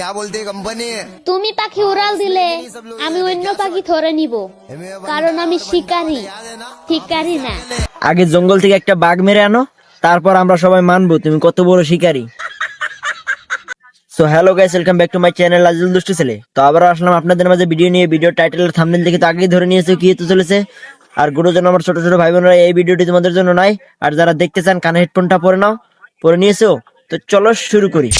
क्या बोलते हैं कंपनी? তুমি পাখি উড়াল দিলে আমি অন্য পাখি ধরে নিব, কারণ আমি শিকারী, শিকারী না। আগে জঙ্গল থেকে একটা বাঘ মেরে আনো, তারপর আমরা সবাই মানবো তুমি কত বড় শিকারী। So hello guys, welcome back to my channel আজিল দুষ্টু ছেলে। তো আবারও আসলাম আপনাদের মাঝে ভিডিও নিয়ে। ভিডিও টাইটেল থাম্বনেল দেখে তো আগেই ধরে নিয়েছে কি হতে চলেছে। আর গুরুজন আমার ছোট ছোট ভাই বোনেরা, এই ভিডিওটি তোমাদের জন্য নাই। আর যারা দেখতে চান কানে হেডফোনটা পরে নাও, পরে নিয়েছো তো চলো শুরু করি।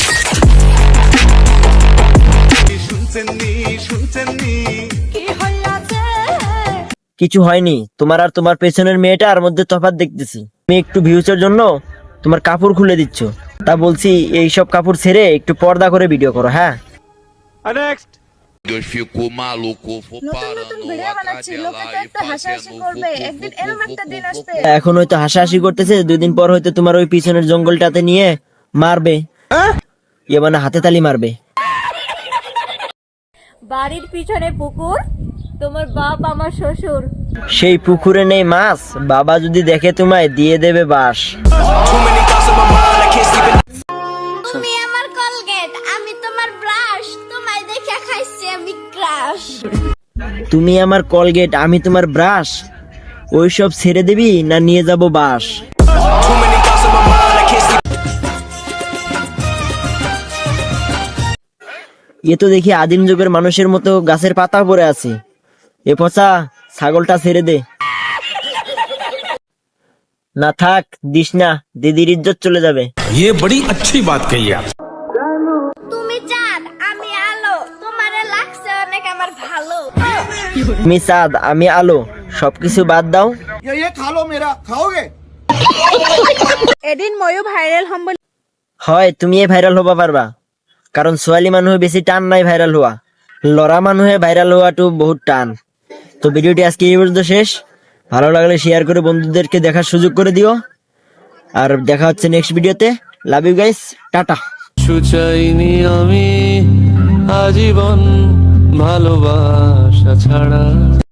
কিছু হয়নি, তোমার আর তোমার পেছনের মেয়েটার মধ্যে তফাৎ দেখতেছি। তুমি একটু ভিউজের জন্য তোমার কাপড় খুলে দিচ্ছ, তা বলছি এইসব কাপড় ছেড়ে একটু পর্দা করে ভিডিও করো। হ্যাঁ, Deus ficou maluco, vou নতুন ভিডিও বানাচ্ছি, লোকে তো একটা হাসাহাসি করবে, একদিন এরকম একটা দিন আসবে। এখন হয়তো হাসাহাসি করতেছে, 2 দিন পর হয়তো তোমার ওই পিছনের জঙ্গলটাতে নিয়ে মারবে, মানে হাতে তালি মারবে। বাড়ির পিছনে পুকুর, তোমার বাপ আমার শ্বশুর। সেই পুকুরে নেই মাছ, বাবা যদি দেখে তোমায় দিয়ে দেবে বাস। তুমি আমার কলগেট, আমি তোমার ব্রাশ, তোমায় দেখে খাইছি আমি ক্রাশ। তুমি আমার কলগেট, আমি তোমার ব্রাশ, ওইসব ছেড়ে দিবি না নিয়ে যাব বাস। এ তো দেখি আদিম যুগের মানুষের মতো গাছের পাতা পড়ে আছে। এ পচা, ছাগলটা ছেড়ে দে। না থাক, দিস না, দিদির ইজ্জত চলে যাবে। ये बड़ी अच्छी बात कही आप। তুমি চাঁদ, আমি আলো, তোমারে লাগছে অনেক আমার ভালো। তুমি চাঁদ, আমি আলো, সবকিছু বাদ দাও। ये खा लो मेरा, खाओगे? এদিন ময়ো ভাইরাল হম বলে হয় তুমি ভাইরাল হবা পারবা, কারণ ছোৱালী মানুহে বেশি টান নাই ভাইরাল হওয়া, লড়া মানুহে ভাইরাল হওয়াটো বহুত টান। তো ভিডিওটি আজকে এই পর্যন্ত শেষ। ভালো লাগলে শেয়ার করে বন্ধুদেরকে দেখার সুযোগ করে দিও। আর দেখা হচ্ছে নেক্সট ভিডিওতে। লাভ ইউ গাইস, টাটা। চাইনি আমি আজীবন ভালোবাসা ছাড়া।